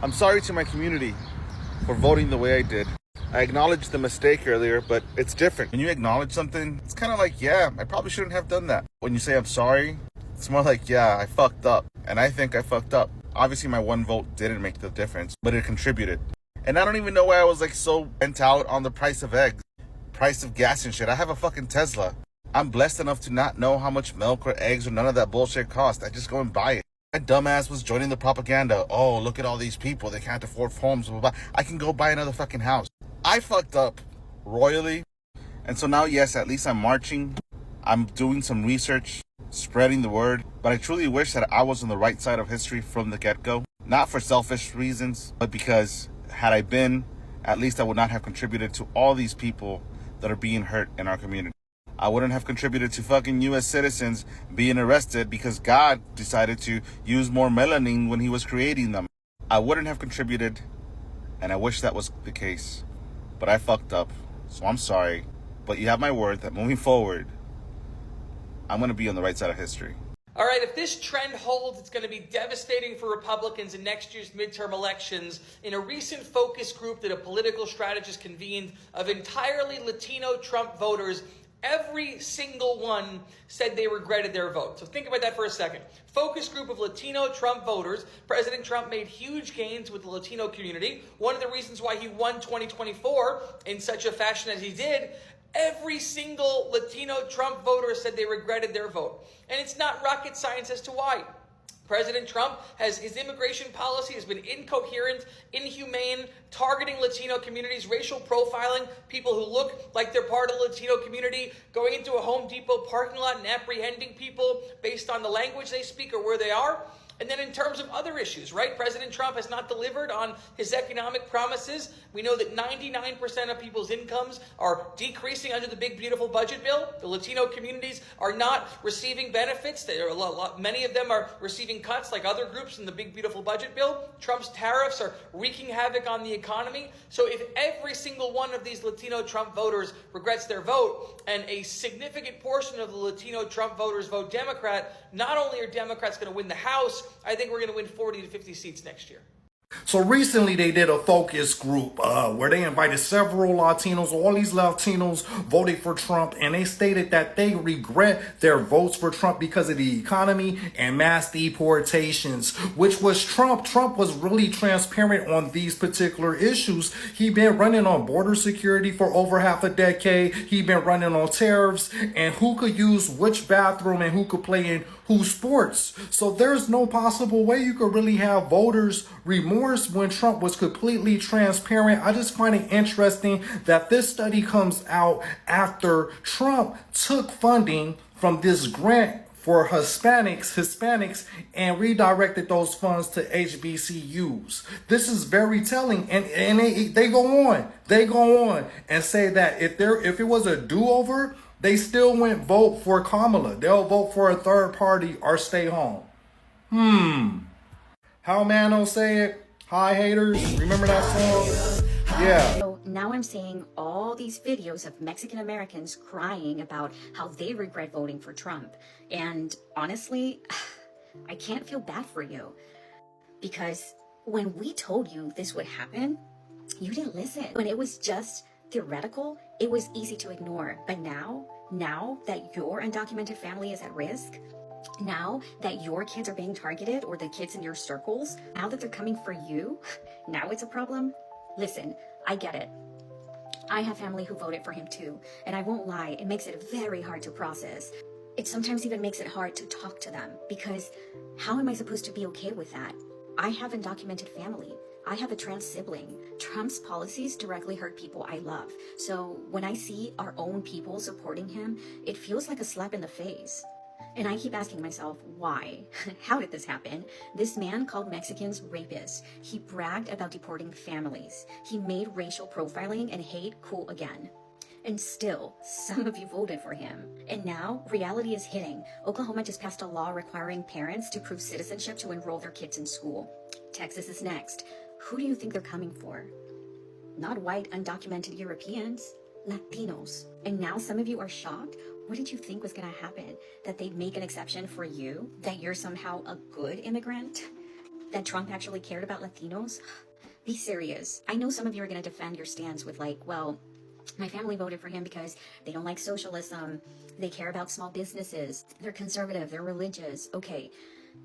I'm sorry to my community for voting the way I did. I acknowledged the mistake earlier, but it's different. When you acknowledge something, it's kind of like, yeah, I probably shouldn't have done that. When you say I'm sorry, it's more like, yeah, I fucked up. And I think I fucked up. Obviously, my one vote didn't make the difference, but it contributed. And I don't even know why I was like so bent out on the price of eggs, price of gas and shit. I have a fucking Tesla. I'm blessed enough to not know how much milk or eggs or none of that bullshit cost. I just go and buy it. My dumbass was joining the propaganda. Oh, look at all these people. They can't afford homes. Blah, blah, blah. I can go buy another fucking house. I fucked up royally. And so now, yes, at least I'm marching. I'm doing some research, spreading the word. But I truly wish that I was on the right side of history from the get-go. Not for selfish reasons, but because had I been, at least I would not have contributed to all these people that are being hurt in our community. I wouldn't have contributed to fucking U.S. citizens being arrested because God decided to use more melanin when he was creating them. I wouldn't have contributed, and I wish that was the case. But I fucked up, so I'm sorry. But you have my word that moving forward, I'm going to be on the right side of history. All right, if this trend holds, it's going to be devastating for Republicans in next year's midterm elections. In a recent focus group that a political strategist convened of entirely Latino Trump voters, every single one said they regretted their vote. So think about that for a second. Focus group of Latino Trump voters. President Trump made huge gains with the Latino community. One of the reasons why he won 2024 in such a fashion as he did, every single Latino Trump voter said they regretted their vote. And it's not rocket science as to why. President Trump his immigration policy has been incoherent, inhumane, targeting Latino communities, racial profiling, people who look like they're part of the Latino community, going into a Home Depot parking lot and apprehending people based on the language they speak or where they are. And then in terms of other issues, right? President Trump has not delivered on his economic promises. We know that 99% of people's incomes are decreasing under the big, beautiful budget bill. The Latino communities are not receiving benefits. Many of them are receiving cuts like other groups in the big, beautiful budget bill. Trump's tariffs are wreaking havoc on the economy. So if every single one of these Latino Trump voters regrets their vote, and a significant portion of the Latino Trump voters vote Democrat, not only are Democrats going to win the House, I think we're going to win 40 to 50 seats next year. So recently they did a focus group where they invited several Latinos. All these Latinos voted for Trump, and they stated that they regret their votes for Trump because of the economy and mass deportations, which was Trump. Trump was really transparent on these particular issues. He'd been running on border security for over half a decade. He'd been running on tariffs and who could use which bathroom and who could play in whose sports. So there's no possible way you could really have voters remorse when Trump was completely transparent. I just find it interesting that this study comes out after Trump took funding from this grant for Hispanics, and redirected those funds to HBCUs. This is very telling, and they go on and say that if it was a do-over, they still wouldn't vote for Kamala. They'll vote for a third party or stay home. How Mano say it? Hi haters, remember that song? Yeah. So now I'm seeing all these videos of Mexican Americans crying about how they regret voting for Trump. And honestly, I can't feel bad for you. Because when we told you this would happen, you didn't listen. When it was just theoretical, it was easy to ignore. But now that your undocumented family is at risk, now that your kids are being targeted, or the kids in your circles, now that they're coming for you, now it's a problem. Listen, I get it. I have family who voted for him too, and I won't lie, it makes it very hard to process. It sometimes even makes it hard to talk to them, because how am I supposed to be okay with that? I have undocumented family. I have a trans sibling. Trump's policies directly hurt people I love. So when I see our own people supporting him, it feels like a slap in the face. And I keep asking myself, why? How did this happen? This man called Mexicans rapists. He bragged about deporting families. He made racial profiling and hate cool again. And still, some of you voted for him. And now, reality is hitting. Oklahoma just passed a law requiring parents to prove citizenship to enroll their kids in school. Texas is next. Who do you think they're coming for? Not white, undocumented Europeans. Latinos. And now some of you are shocked? What did you think was going to happen? That they'd make an exception for you? That you're somehow a good immigrant? that Trump actually cared about Latinos? Be serious. I know some of you are going to defend your stance with like, well, my family voted for him because they don't like socialism. They care about small businesses. They're conservative. They're religious. Okay.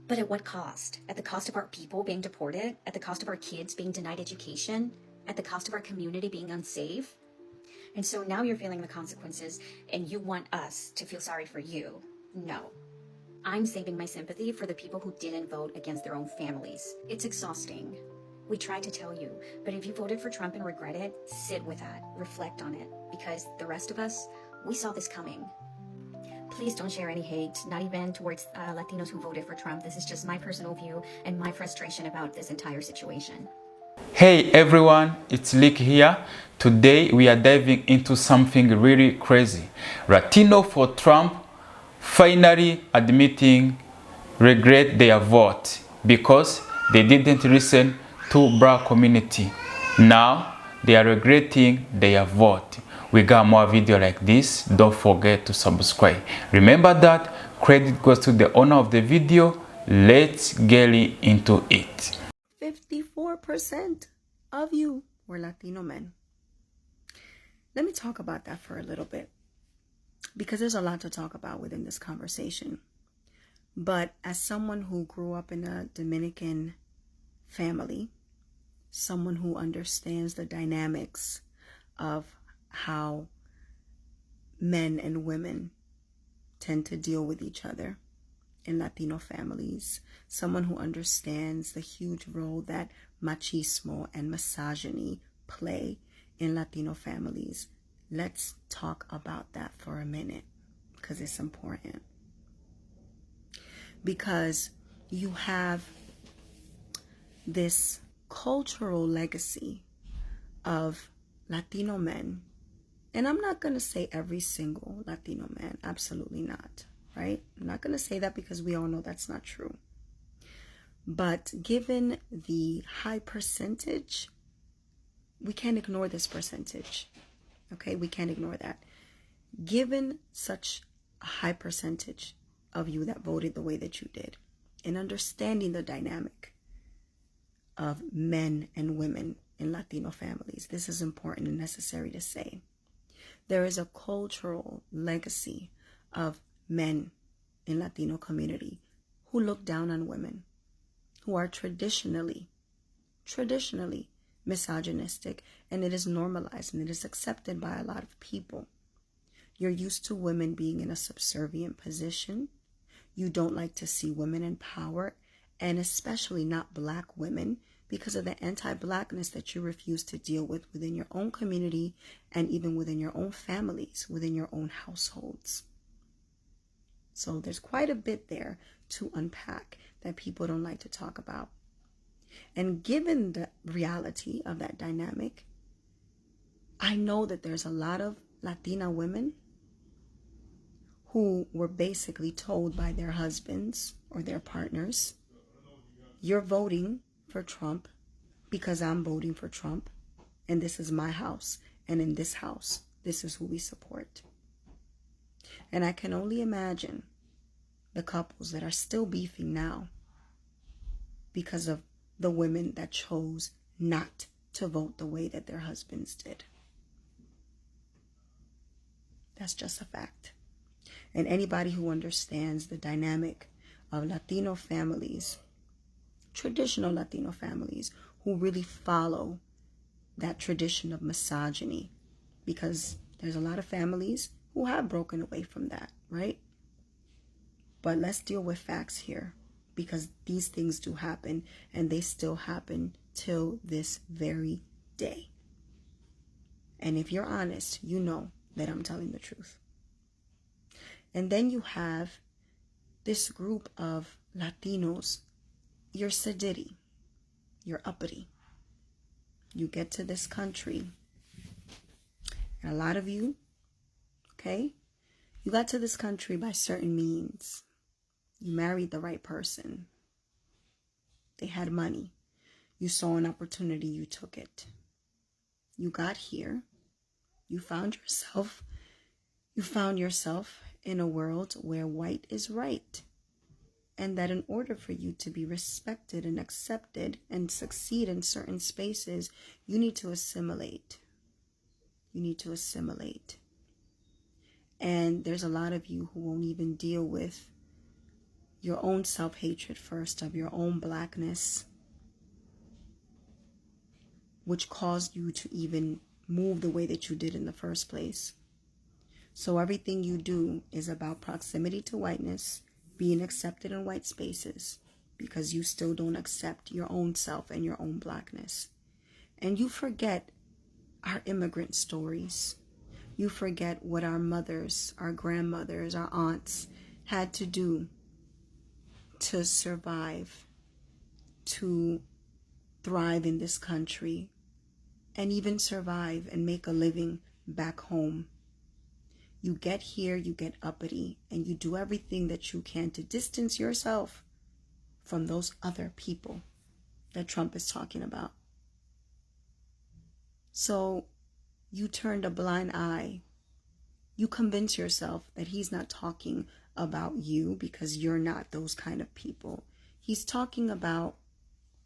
But at what cost? At the cost of our people being deported? At the cost of our kids being denied education? At the cost of our community being unsafe? And so now you're feeling the consequences and you want us to feel sorry for you. No. I'm saving my sympathy for the people who didn't vote against their own families. It's exhausting. We tried to tell you, but if you voted for Trump and regret it, sit with that, reflect on it, because the rest of us, we saw this coming. Please don't share any hate, not even towards Latinos who voted for Trump. This is just my personal view and my frustration about this entire situation. Hey everyone, it's Lick here. Today we are diving into something really crazy. Latino for Trump finally admitting regret their vote because they didn't listen to black community. Now they are regretting their vote. We got more video like this. Don't forget to subscribe. Remember that credit goes to the owner of the video. Let's get into it. 54% of you were Latino men. Let me talk about that for a little bit, because there's a lot to talk about within this conversation. But as someone who grew up in a Dominican family, someone who understands the dynamics of how men and women tend to deal with each other in Latino families, someone who understands the huge role that machismo and misogyny play in Latino families, let's talk about that for a minute, because it's important. Because you have this cultural legacy of Latino men, and I'm not going to say every single Latino man, absolutely not, right? I'm not going to say that because we all know that's not true. But given the high percentage, we can't ignore this percentage, okay? We can't ignore that. Given such a high percentage of you that voted the way that you did, and understanding the dynamic of men and women in Latino families, this is important and necessary to say. There is a cultural legacy of men in Latino community who look down on women, who are traditionally misogynistic, and it is normalized and it is accepted by a lot of people. You're used to women being in a subservient position. You don't like to see women in power, and especially not black women, because of the anti-blackness that you refuse to deal with within your own community and even within your own families, within your own households. So there's quite a bit there to unpack that people don't like to talk about. And given the reality of that dynamic, I know that there's a lot of Latina women who were basically told by their husbands or their partners, you're voting for Trump because I'm voting for Trump, and this is my house, and in this house, this is who we support. And I can only imagine the couples that are still beefing now because of the women that chose not to vote the way that their husbands did. That's just a fact. And anybody who understands the dynamic of Latino families, traditional Latino families, who really follow that tradition of misogyny, because there's a lot of families who have broken away from that, right? But let's deal with facts here, because these things do happen, and they still happen till this very day. And if you're honest, you know that I'm telling the truth. And then you have this group of Latinos. You're sedity, you're uppity. You get to this country, and a lot of you, okay, you got to this country by certain means. You married the right person. They had money. You saw an opportunity, you took it. You got here. You found yourself in a world where white is right. And that in order for you to be respected and accepted and succeed in certain spaces, you need to assimilate. You need to assimilate. And there's a lot of you who won't even deal with your own self-hatred first of your own blackness, which caused you to even move the way that you did in the first place. So everything you do is about proximity to whiteness, being accepted in white spaces, because you still don't accept your own self and your own blackness. And you forget our immigrant stories. You forget what our mothers, our grandmothers, our aunts had to do to survive, to thrive in this country, and even survive and make a living back home. You get here, you get uppity, and you do everything that you can to distance yourself from those other people that Trump is talking about. So you turned a blind eye. You convince yourself that he's not talking about you because you're not those kind of people. He's talking about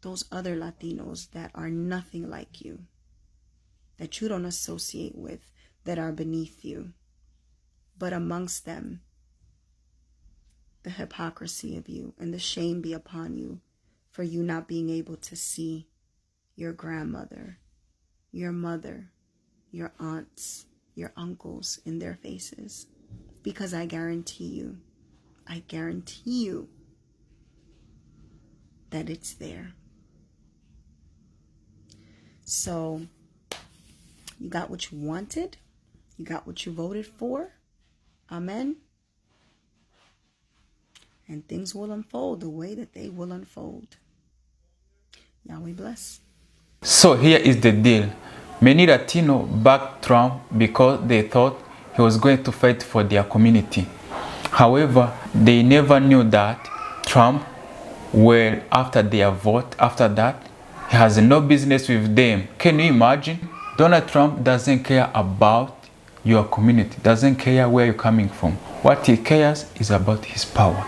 those other Latinos that are nothing like you, that you don't associate with, that are beneath you. But amongst them, the hypocrisy of you and the shame be upon you for you not being able to see your grandmother, your mother, your aunts, your uncles in their faces. Because I guarantee you that it's there. So you got what you wanted. You got what you voted for. Amen. And things will unfold the way that they will unfold. Yahweh bless. So here is the deal. Many Latino backed Trump because they thought he was going to fight for their community. However, they never knew that Trump, well, after their vote, after that, he has no business with them. Can you imagine? Donald Trump doesn't care about your community, doesn't care where you're coming from. What he cares is about his power.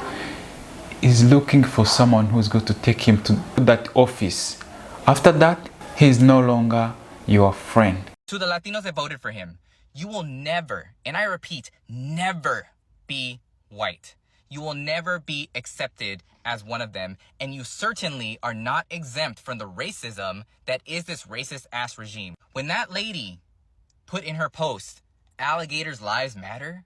He's looking for someone who's going to take him to that office. After that, he's no longer your friend. To the Latinos that voted for him, you will never, and I repeat, never be white. You will never be accepted as one of them, and you certainly are not exempt from the racism that is this racist ass regime. When that lady put in her post, alligators' lives matter,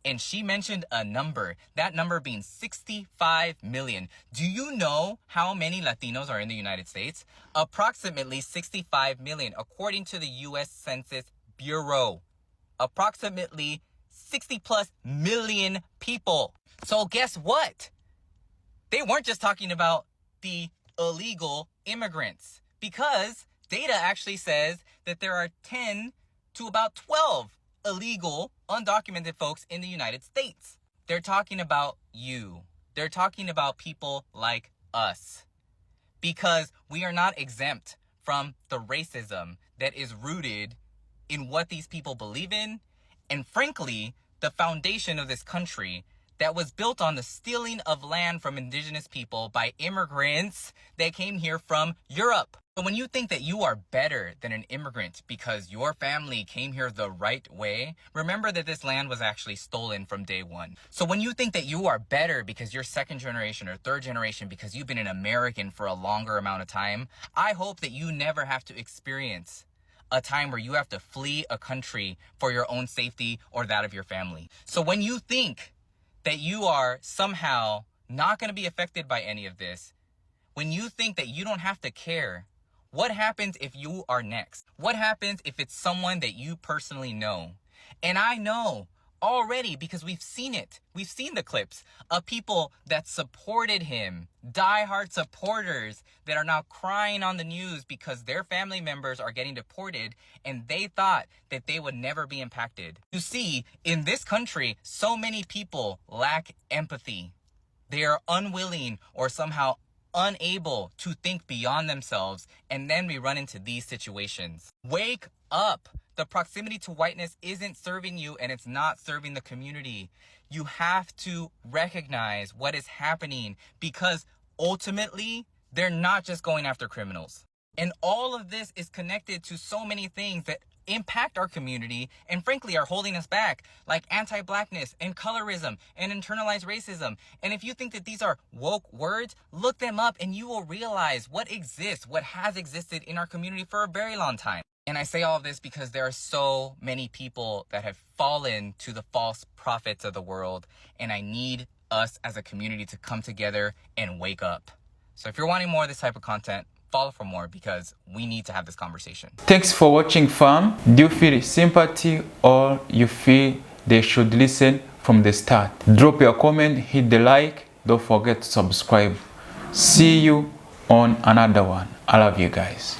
and she mentioned a number, that number being 65 million. Do you know how many Latinos are in the United States? Approximately 65 million, according to the U.S. Census Bureau. Approximately 60 plus million people. So guess what? They weren't just talking about the illegal immigrants, because data actually says that there are 10 to about 12 illegal, undocumented folks in the United States. They're talking about you. They're talking about people like us, because we are not exempt from the racism that is rooted in what these people believe in, and frankly, the foundation of this country that was built on the stealing of land from indigenous people by immigrants that came here from Europe. So when you think that you are better than an immigrant because your family came here the right way, remember that this land was actually stolen from day one. So when you think that you are better because you're second generation or third generation because you've been an American for a longer amount of time, I hope that you never have to experience a time where you have to flee a country for your own safety or that of your family. So when you think that you are somehow not going to be affected by any of this, when you think that you don't have to care, what happens if you are next? What happens if it's someone that you personally know? And I know already, because we've seen it. We've seen the clips of people that supported him, diehard supporters that are now crying on the news because their family members are getting deported and they thought that they would never be impacted. You see, in this country, so many people lack empathy. They are unwilling or somehow unable to think beyond themselves, and then we run into these situations. Wake up. The proximity to whiteness isn't serving you, and it's not serving the community. You have to recognize what is happening, because ultimately, they're not just going after criminals. And all of this is connected to so many things that impact our community and frankly are holding us back, like anti-blackness and colorism and internalized racism. And if you think that these are woke words, look them up and you will realize what exists, what has existed in our community for a very long time. And I say all of this because there are so many people that have fallen to the false prophets of the world, and I need us as a community to come together and wake up. So if you're wanting more of this type of content, follow for more, because we need to have this conversation. Thanks for watching, fam. Do you feel sympathy or you feel they should listen from the start? Drop your comment, hit the like, don't forget to subscribe. See you on another one. I love you guys.